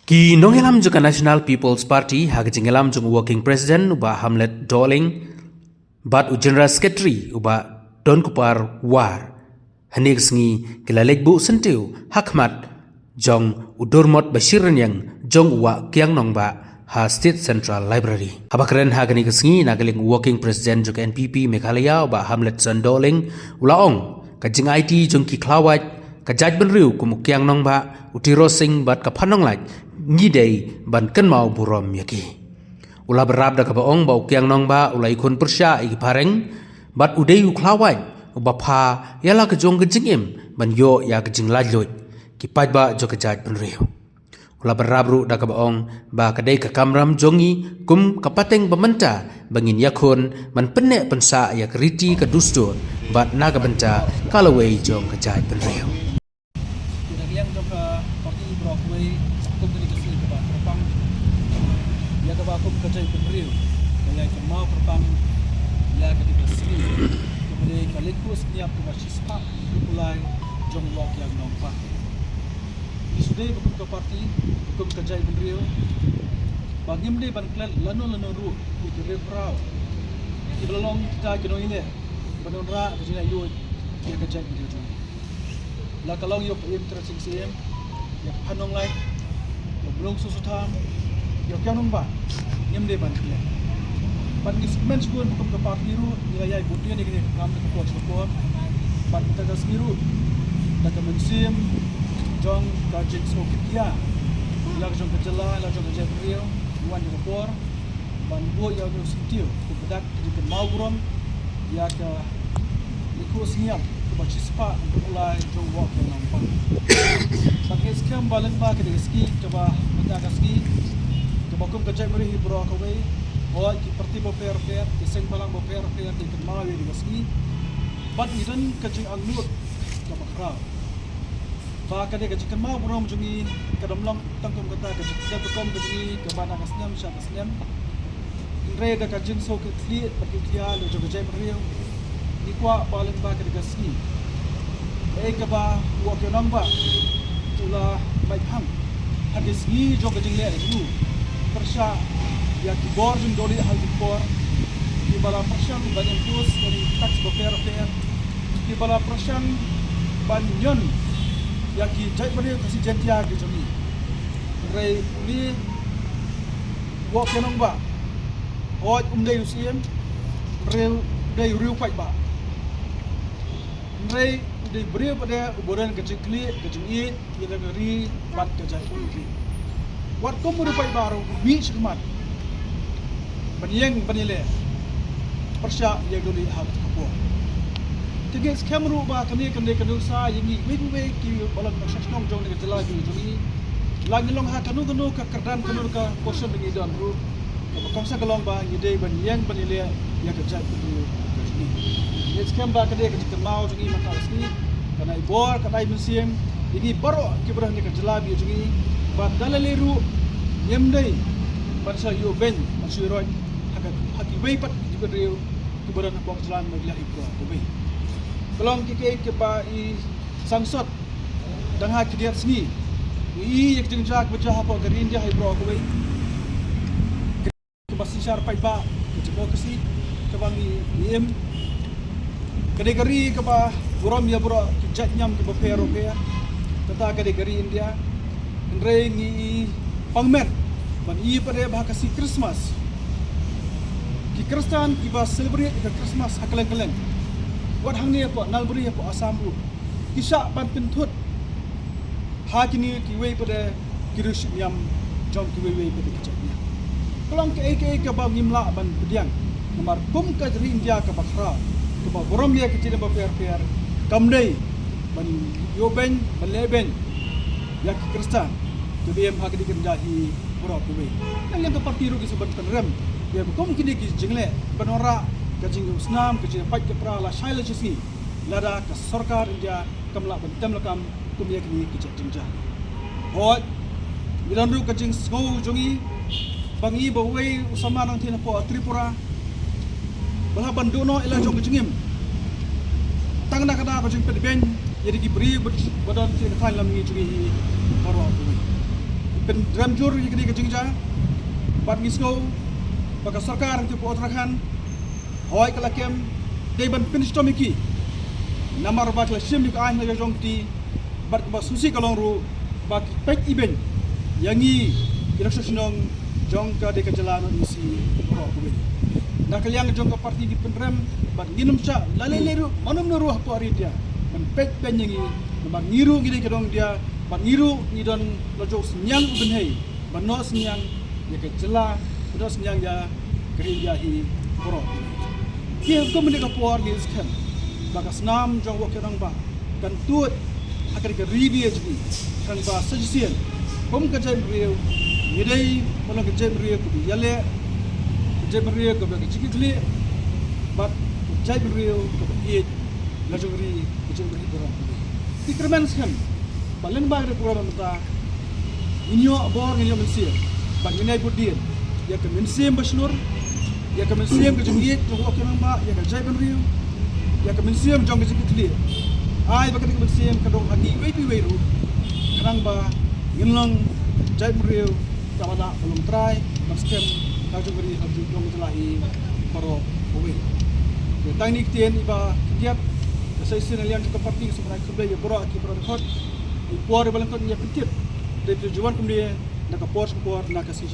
Ki nongelam juga National People's Party hagajingelam jung working president uba Hamlet Doling bat general secretary uba Don Kupar War hanik sngi kilalek bu sentiu hakmat jong udurmot bashiran yang jong uwa kiang nongba ha State Central Library. Abakren hagani sngi nagaling working president juga NPP Meghalaya uba Hamlet Son Doling ulaong kajing IT jong ki klawat kajaj benriu kumukiang nongba utiro sing bat kapanong laj ngidei ban ken mau burom yaki ula berab da kabaong bau kiang nong ba ulai kun persya igi pareng bat udei uklawan ubapha yala kejong kejingim ban yo ya kejing lajloj ki pajba jo kejaj benriu ula berab ru da kabaong ba kadai ka kamram jongi kum kapateng bementa bangin yakun man penek pensa ya keriti kedustur bat naga benta kalawei jong kejaj benriu yang jangka parti Broadway komunikasi kepada perpang ya kepada aku kerja penriu yang mau perpang ya ketika sini kemudian kaliku setiap kepada sispa mulai jong lok yang nampak di sudah bukan ke parti bukan kerja penriu bagi mereka bangklan lanu ru itu reprau di belong kita kena ini benora kerja yo yang kerja penriu la kalong yo im tracing sim ya panong lai yo belum susutam yo kyang ba nyem de ban kle ban gi men skun bukum ke parti ru nilai butuh ni gini ngam ke coach ko ban ta gas giru da ka men sim jong ka jik so kitia la jong ke jela la jong ke jebrio wan yo por ban bo yo yo sitiu ku bedak di ke maurom ya ka likus niam participar untuk mulai jong walk yang nampak. Bagi sekian balen ba ke ski coba menjaga ski coba kum kerja meri hibro kawai oh ki parti bo per ki seng balang bo per di kemal di ski bat idan kerja angut coba kra ba ke kerja kemal buram jungi kadamlang tangkum kata kerja bekom jungi ke bana kasnyam sya kasnyam re da kajin so ke kli bagi dia lo kerja meri ikwa balen ba ke ski kaba walk your number ula baik ham hadis ni jo kajing le dulu persya ya ki bor jung doli hal di por ki bala persyan banyak pus dari tax beper ki bala persyan banyon ya ki jai bani kasi jentia ki jami rei uli walk your number oj dei usiem reu dei riu pai ba rei di beri pada uburan kecil kecil ini kita beri bat kerja ini. Wat kamu rupai baru mi sekemat. Banyang banile persya yang dulu hal kapur. Tiga skam rubah kini sa ini win ki balang masyarakat jong dengan jelas ini. Lagi long ha kanu ke kerdan kanu ke portion dengan dan ru. Kongsa kelong ba ngide banyang banile yang kerja itu. Skam ba kade ke mau jungi maka ski kana ibor kana musim ini baru kibrah ni ke jelabi jungi ba dalaleru nyemdai parsa yo ben masyuroi haki wei pat diberiu kibrah na pong jalan magla ibro to be kelong ke ba I sangsot dang ha kidiat sni I yek jingjak baca apa garin dia ibro ko wei ke basishar pai ba ke demokrasi ke bangi im kadegari kapa buram ya bura kijat nyam ke bapero ke tata kadegari India andre ni pangmer ban I pada bahasa Christmas ki Kristen ki ba celebrate ke Christmas hakalen-kalen wat hang ni apa nalburi apa asamu kisah pan pentut ha kini ki wei pada kirus nyam jom ki wei pada kijatnya kelong ke ba ngimla ban pediang nomor kum ka India ke bakra kepa borom dia kecil ba per kamdei ban yo ben baleben ya ki Kristen to bem hak di kendahi boro ko we yang ke parti ru ki sebat penrem ya kom kini ki jingle banora ka jing usnam ke pai ke pra la shaila chisi lada ka sarkar India kamla ban temlakam kum ya kini ki jinja hot bilan ru ka jing sngau jongi bangi ba we usama nang thina po Tripura bala banduno ila jong jingim tangna kada ko jing pedben jadi ki beri badan ti kan lam ni jugi baro ko pen ramjur yikri ke jingja bat ngisko baka sarkar ti po Uttarakhand hoi kala kem deban finish tomiki namar bat la shim ka ahna jong ti bat ba susi kalong ru bak pek iben yangi ilaksonong jong ka de kajalan isi pro kubi nak liang jong ka parti di penrem bat nginum cha laleleru manum no ruh po aridia ban pek penyangi ban ngiru gide kedong dia ban ngiru ni don lojo senyang uben hei ban no senyang ya ke jela no senyang ya gereja hi pro kia ko mende ka por ni skem bagas nam jong wo kedong ba kan tuat akan ke ribi jadi kan ba sajisian kom ka jam riu yedai mono ke jam riu ko yale jam riu ko ba ke cikitli bat jam riu ko ye la jongri jam riu ko tikremen skem balen ba re program ta inyo bor inyo mensia ba ngai budien ya ke mensia baslur ya ke mensia ke jengit ko ko nang ba ya ke jam riu ya ke mensia jong ke cikitli ai ba ke mensia ka dong hati wei ru kanang ba nginlang jai meriu tamada belum try maskem kaju beri haju dong telahi paro owe ke teknik tien iba kiat sai sinalian ke parti sebenarnya kebe ya boro aki pro hot i por balan kon ya petit de tujuan kemudian nak por nak kasih